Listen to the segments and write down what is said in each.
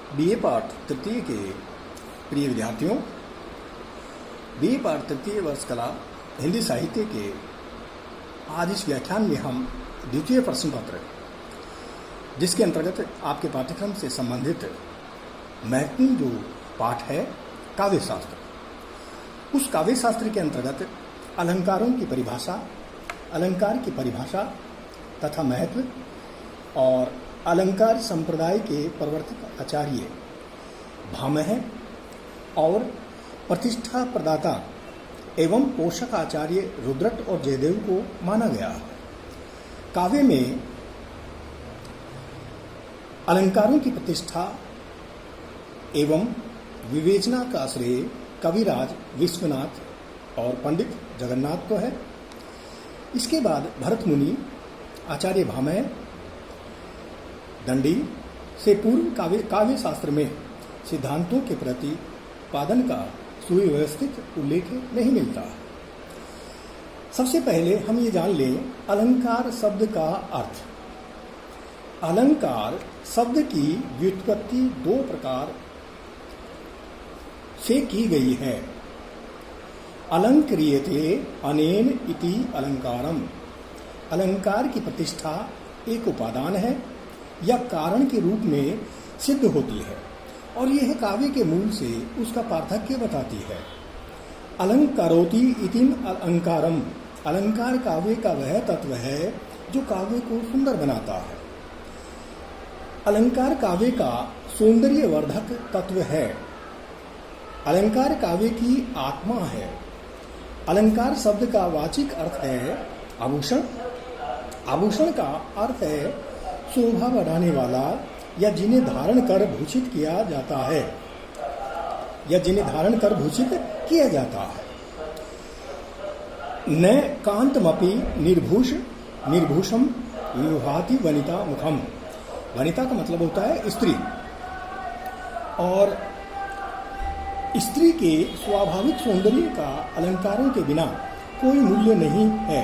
BA पाठ तृतीय के प्रिय विद्यार्थियों, बीए पाठ तृतीय वर्ष कला हिंदी साहित्य के आज इस व्याख्यान में हम द्वितीय प्रश्न पत्र, जिसके अंतर्गत आपके पाठ्यक्रम से संबंधित महत्वपूर्ण जो पाठ है काव्य शास्त्र, उस काव्य शास्त्र के अंतर्गत अलंकारों की परिभाषा, अलंकार की परिभाषा तथा महत्व और अलंकार संप्रदाय के प्रवर्तक आचार्य भामह और प्रतिष्ठा प्रदाता एवं पोषक आचार्य रुद्रट और जयदेव को माना गया है। काव्य में अलंकारों की प्रतिष्ठा एवं विवेचना का श्रेय कविराज विश्वनाथ और पंडित जगन्नाथ को है। इसके बाद भरत मुनि, आचार्य भामह, दंडी से पूर्व काव्य शास्त्र में सिद्धांतों के प्रतिपादन का सुव्यवस्थित उल्लेख नहीं मिलता। सबसे पहले हम ये जान लें अलंकार शब्द का अर्थ। अलंकार शब्द की व्युत्पत्ति दो प्रकार से की गई है। अलंक्रियते अनेन इति अलंकारम। अलंकार की प्रतिष्ठा एक उपादान है या कारण के रूप में सिद्ध होती है और यह काव्य के मूल से उसका पार्थक्य बताती है। अलंकारोति इतिम अलंकारम। अलंकार काव्य का वह तत्व है जो काव्य को सुंदर बनाता है। अलंकार काव्य का सौंदर्यवर्धक तत्व है। अलंकार काव्य की आत्मा है। अलंकार शब्द का वाचिक अर्थ है आभूषण। आभूषण का अर्थ है शोभा बढ़ाने वाला या जिन्हें धारण कर भूषित किया जाता है, या जिन्हें धारण कर भूषित किया जाता है। न कांतमपि निर्भूषम विभाति वनिता मुखम। वनिता का मतलब होता है स्त्री, और स्त्री के स्वाभाविक सौंदर्य का अलंकारों के बिना कोई मूल्य नहीं है।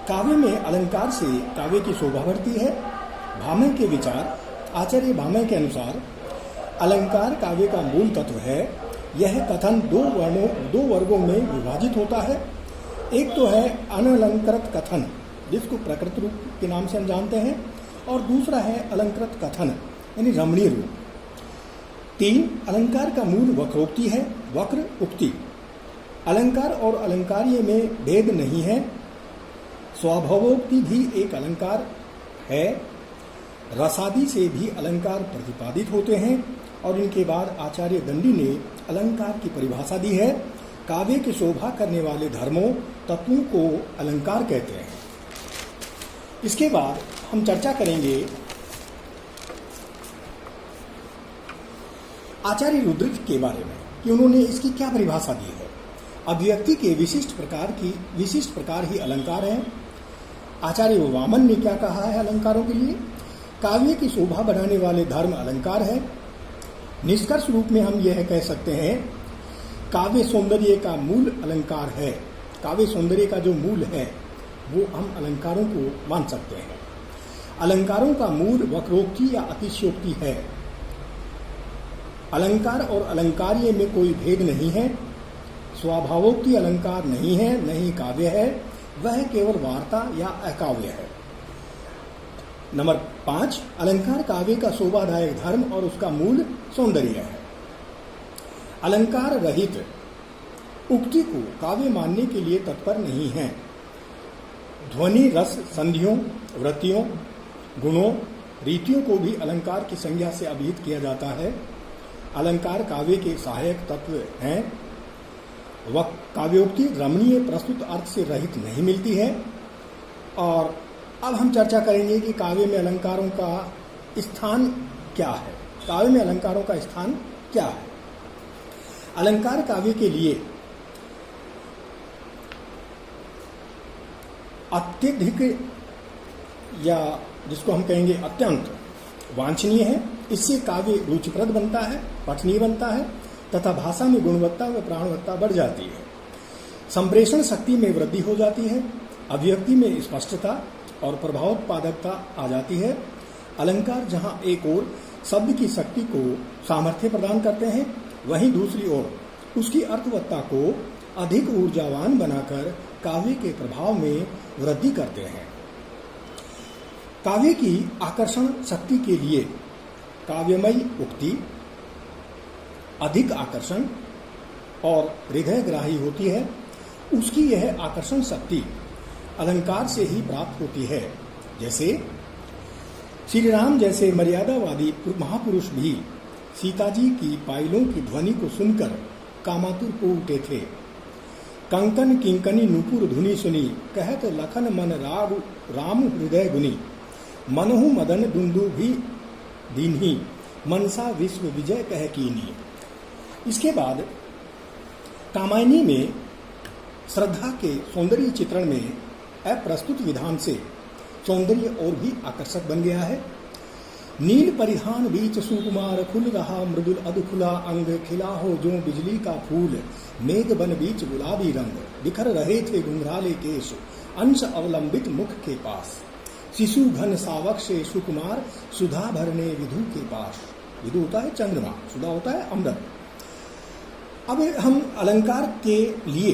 काव्य में अलंकार से काव्य की शोभा बढ़ती है। भामह के विचार, आचार्य भामह के अनुसार अलंकार काव्य का मूल तत्व है। यह कथन दो वर्गों में विभाजित होता है। एक तो है अनलंकृत कथन, जिसको प्रकृत रूप के नाम से हम जानते हैं, और दूसरा है अलंकृत कथन यानी रमणीय रूप। 3, अलंकार का मूल वक्रोक्ति है, वक्र उक्ति। अलंकार और अलंकार्य में भेद नहीं है। स्वभावोक्ति भी एक अलंकार है। रसादि से भी अलंकार प्रतिपादित होते हैं, और इनके बाद आचार्य दंडी ने अलंकार की परिभाषा दी है। काव्य की शोभा करने वाले धर्मों तत्वों को अलंकार कहते हैं। इसके बाद हम चर्चा करेंगे आचार्य रुद्रट के बारे में कि उन्होंने इसकी क्या परिभाषा दी है। अभिव्यक्ति के विशिष्ट प्रकार ही अलंकार हैं। आचार्य वामन ने क्या कहा है अलंकारों के लिए? काव्य की शोभा बढ़ाने वाले धर्म अलंकार है। निष्कर्ष रूप में हम यह कह सकते हैं काव्य सौंदर्य का मूल अलंकार है। काव्य सौंदर्य का जो मूल है वो हम अलंकारों को मान सकते हैं। अलंकारों का मूल वक्रोक्ति या अतिशयोक्ति है। अलंकार और अलंकार्य में कोई भेद नहीं है। स्वभावोक्ति अलंकार नहीं है, नहीं काव्य है, वह केवल वार्ता या अकाव्य है। नंबर 5, अलंकार काव्य का शोभादायक धर्म और उसका मूल सौंदर्य है। अलंकार रहित उक्ति को काव्य मानने के लिए तत्पर नहीं है। ध्वनि, रस, संधियों, वृत्तियों, गुणों, रीतियों को भी अलंकार की संज्ञा से अभिहित किया जाता है। अलंकार काव्य के सहायक तत्व हैं। वह काव्योक्ति रमणीय प्रस्तुत अर्थ से रहित नहीं मिलती है। और अब हम चर्चा करेंगे कि काव्य में अलंकारों का स्थान क्या है। काव्य में अलंकारों का स्थान क्या है? अलंकार काव्य के लिए अत्यधिक, या जिसको हम कहेंगे अत्यंत वांछनीय है। इससे काव्य रुचिप्रद बनता है, पठनीय बनता है तथा भाषा में गुणवत्ता व प्राणवत्ता बढ़ जाती है। संप्रेषण शक्ति में वृद्धि हो जाती है। अभिव्यक्ति में स्पष्टता और प्रभावोत्पादकता आ जाती है। अलंकार जहां एक ओर शब्द की शक्ति को सामर्थ्य प्रदान करते हैं, वहीं दूसरी ओर उसकी अर्थवत्ता को अधिक ऊर्जावान बनाकर काव्य के प्रभाव में वृद्धि करते हैं। काव्य की आकर्षण शक्ति के लिए काव्यमयी उक्ति अधिक आकर्षण और हृदयग्राही होती है। उसकी यह आकर्षण शक्ति अलंकार से ही प्राप्त होती है। जैसे श्री राम जैसे मर्यादावादी महापुरुष भी सीता जी की पायलों की ध्वनि को सुनकर कामातुर हो उठे थे। कंकन किंकनी नूपुर धुनि सुनी, कहत लखन मन राम हृदय गुनी, मनहु मदन दुंदु भी दीन्ही, मनसा विश्व विजय कह कीनी। इसके बाद कामायनी में श्रद्धा के सौंदर्य चित्रण में अप्रस्तुत विधान से सौंदर्य और भी आकर्षक बन गया है। नील परिधान बीच सुकुमार खुल रहा मृदुल अधखुला अंग, खिला हो जो बिजली का फूल, मेघ बन बीच गुलाबी रंग, बिखर रहे थे घुंघराले केश, अंश अवलंबित मुख के पास, शिशु घन सावक से सुकुमार, सुधा भरने विधु के पास। विधु होता है चंद्रमा, सुधा होता है अमृत। अब हम अलंकार के लिए,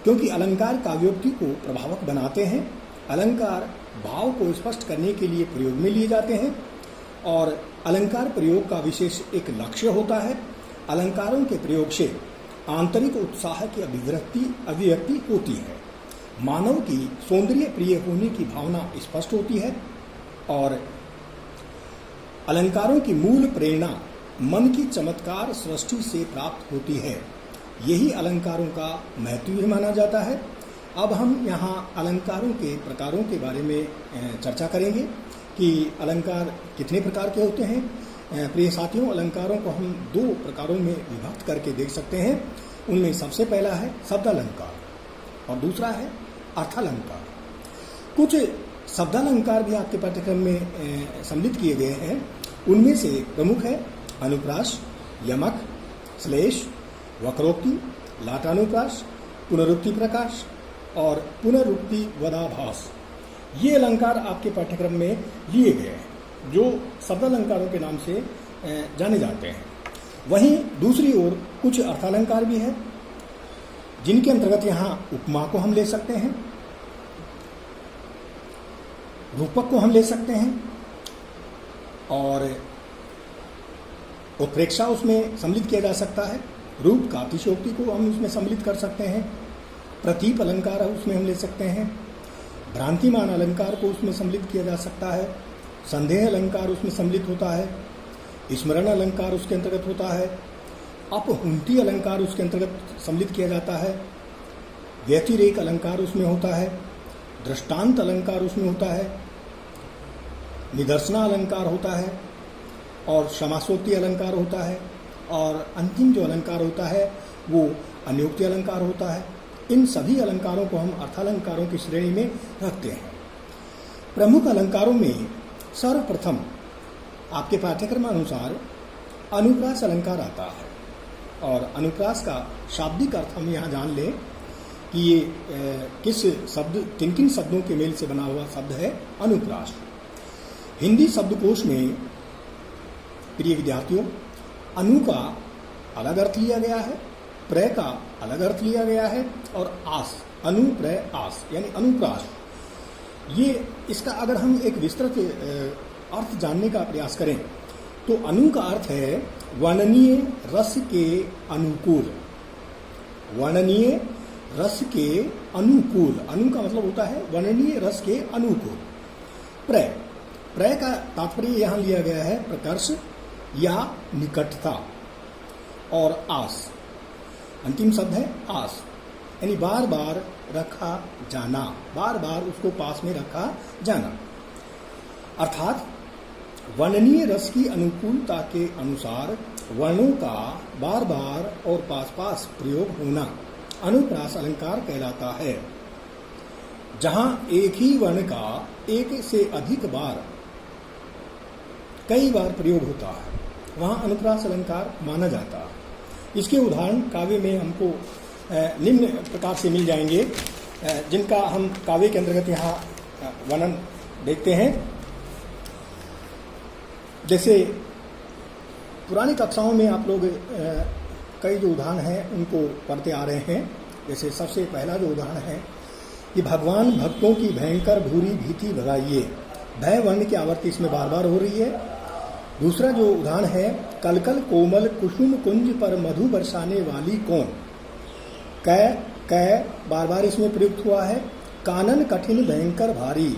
क्योंकि अलंकार काव्योक्ति को प्रभावक बनाते हैं, अलंकार भाव को स्पष्ट करने के लिए प्रयोग में लिए जाते हैं और अलंकार प्रयोग का विशेष एक लक्ष्य होता है। अलंकारों के प्रयोग से आंतरिक उत्साह की अभिव्यक्ति होती है, मानव की सौंदर्य प्रिय होने की भावना स्पष्ट होती है और अलंकारों की मूल प्रेरणा मन की चमत्कार सृष्टि से प्राप्त होती है। यही अलंकारों का महत्व भी माना जाता है। अब हम यहाँ अलंकारों के प्रकारों के बारे में चर्चा करेंगे कि अलंकार कितने प्रकार के होते हैं। प्रिय साथियों, अलंकारों को हम दो प्रकारों में विभक्त करके देख सकते हैं। उनमें सबसे पहला है शब्दालंकार और दूसरा है अर्थालंकार। कुछ शब्दालंकार भी आपके पाठ्यक्रम में सम्मिलित किए गए हैं। उनमें से प्रमुख है अनुप्रास, यमक, श्लेष, वक्रोक्ति, लाटानुप्रास, पुनरुक्ति प्रकाश और पुनरुक्ति वदाभास। ये अलंकार आपके पाठ्यक्रम में लिए गए हैं जो शब्दालंकारों के नाम से जाने जाते हैं। वहीं दूसरी ओर कुछ अर्थालंकार भी है जिनके अंतर्गत यहाँ उपमा को हम ले सकते हैं, रूपक को हम ले सकते हैं और उत्प्रेक्षा उसमें सम्मिलित किया जा सकता है। रूप का अतिशयोक्ति को हम उसमें सम्मिलित कर सकते हैं। प्रतीप अलंकार उसमें हम ले सकते हैं। भ्रांतिमान अलंकार को उसमें सम्मिलित किया जा सकता है। संदेह अलंकार उसमें सम्मिलित होता है। स्मरण अलंकार उसके अंतर्गत होता है। अपहुंति अलंकार उसके अंतर्गत सम्मिलित किया जाता है। व्यतिरेक अलंकार उसमें होता है। दृष्टांत अलंकार उसमें होता है। निदर्शना अलंकार होता है और समासोक्ति अलंकार होता है और अंतिम जो अलंकार होता है वो अन्योक्ति अलंकार होता है। इन सभी अलंकारों को हम अर्थालंकारों की श्रेणी में रखते हैं। प्रमुख अलंकारों में सर्वप्रथम आपके पाठ्यक्रम अनुसार अनुप्रास अलंकार आता है और अनुप्रास का शाब्दिक अर्थ हम यहाँ जान लें कि ये किन किन शब्दों के मेल से बना हुआ शब्द है अनुप्रास। हिंदी शब्दकोश में प्रिय विद्यार्थियों अनु का अलग अर्थ लिया गया है, प्रय का अलग अर्थ लिया गया है और आस, अनु प्रय आस यानी अनुप्रास। ये इसका अगर हम एक विस्तृत अर्थ जानने का प्रयास करें तो अनु का अर्थ है वर्णनीय रस के अनुकूल। वर्णनीय रस के अनुकूल, अनु का मतलब होता है वर्णनीय रस के अनुकूल। प्रय, प्रय का तात्पर्य यहाँ लिया गया है प्रकर्ष या निकटता और आस, अंतिम शब्द है आस यानी बार बार रखा जाना, बार बार उसको पास में रखा जाना। अर्थात वर्णनीय रस की अनुकूलता के अनुसार वर्णों का बार बार और पास पास प्रयोग होना अनुप्रास अलंकार कहलाता है। जहां एक ही वर्ण का एक से अधिक बार कई बार प्रयोग होता है वहां अनुप्रास अलंकार माना जाता है। इसके उदाहरण काव्य में हमको निम्न प्रकार से मिल जाएंगे जिनका हम काव्य के अंतर्गत यहाँ वर्णन देखते हैं। जैसे पुरानी कक्षाओं में आप लोग कई जो उदाहरण हैं उनको पढ़ते आ रहे हैं। जैसे सबसे पहला जो उदाहरण है कि भगवान भक्तों की भयंकर भूरी भीति भगाइए, भय वर्ण की आवृत्ति इसमें बार बार हो रही है। दूसरा जो उदाहरण है, कलकल कोमल कुसुम कुंज पर मधु बरसाने वाली कौन, कै बार बार इसमें प्रयुक्त हुआ है। कानन कठिन भयंकर भारी,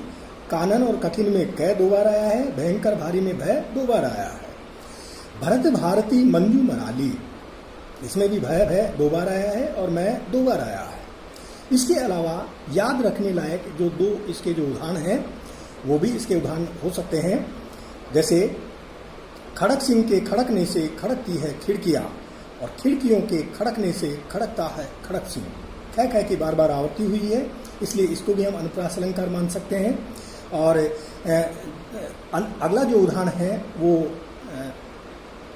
कानन और कठिन में कै दो बार आया है, भयंकर भारी में भय दो बार आया है। भरत भारती मंजू मनाली, इसमें भी भय दो बार आया है और मैं दो बार आया है। इसके अलावा याद रखने लायक जो दो इसके जो उदाहरण हैं वो भी इसके उदाहरण हो सकते हैं। जैसे खड़क सिंह के खड़कने से खड़कती है खिड़कियाँ, और खिड़कियों के खड़कने से खड़कता है खड़क सिंह। कह की बार बार आवृत्ति हुई है, इसलिए इसको भी हम अनुप्रास अलंकार मान सकते हैं। और अगला जो उदाहरण है वो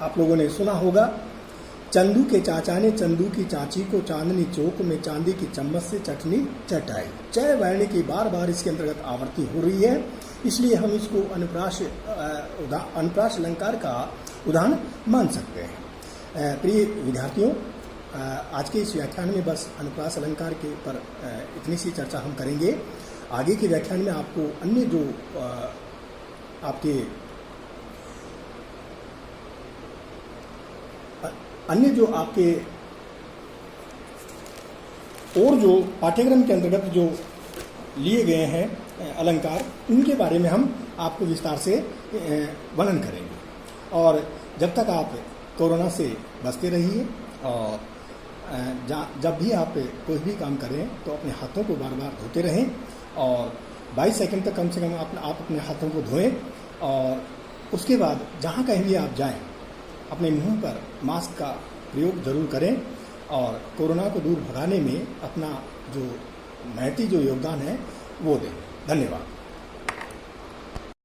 आप लोगों ने सुना होगा, चंदू के चाचा ने चंदू की चाची को चांदनी चौक में चांदी की चम्मच से चटनी चटाई। चय वर्ण की बार बार इसके अंतर्गत आवृत्ति हो रही है, इसलिए हम इसको अनुप्रास अलंकार का उदाहरण मान सकते हैं। प्रिय विद्यार्थियों, आज के इस व्याख्यान में बस अनुप्रास अलंकार के ऊपर इतनी सी चर्चा हम करेंगे। आगे के व्याख्यान में आपको अन्य जो आपके और जो पाठ्यक्रम के अंतर्गत जो लिए गए हैं अलंकार, उनके बारे में हम आपको विस्तार से वर्णन करेंगे। और जब तक आप कोरोना से बचते रहिए, और जब भी आप कोई भी काम करें तो अपने हाथों को बार बार धोते रहें, और 22 सेकंड तक कम से कम आप अपने हाथों को धोएं। और उसके बाद जहाँ कहीं भी आप जाएं, अपने मुंह पर मास्क का प्रयोग जरूर करें, और कोरोना को दूर भगाने में अपना जो महती जो योगदान है वो दें। धन्यवाद।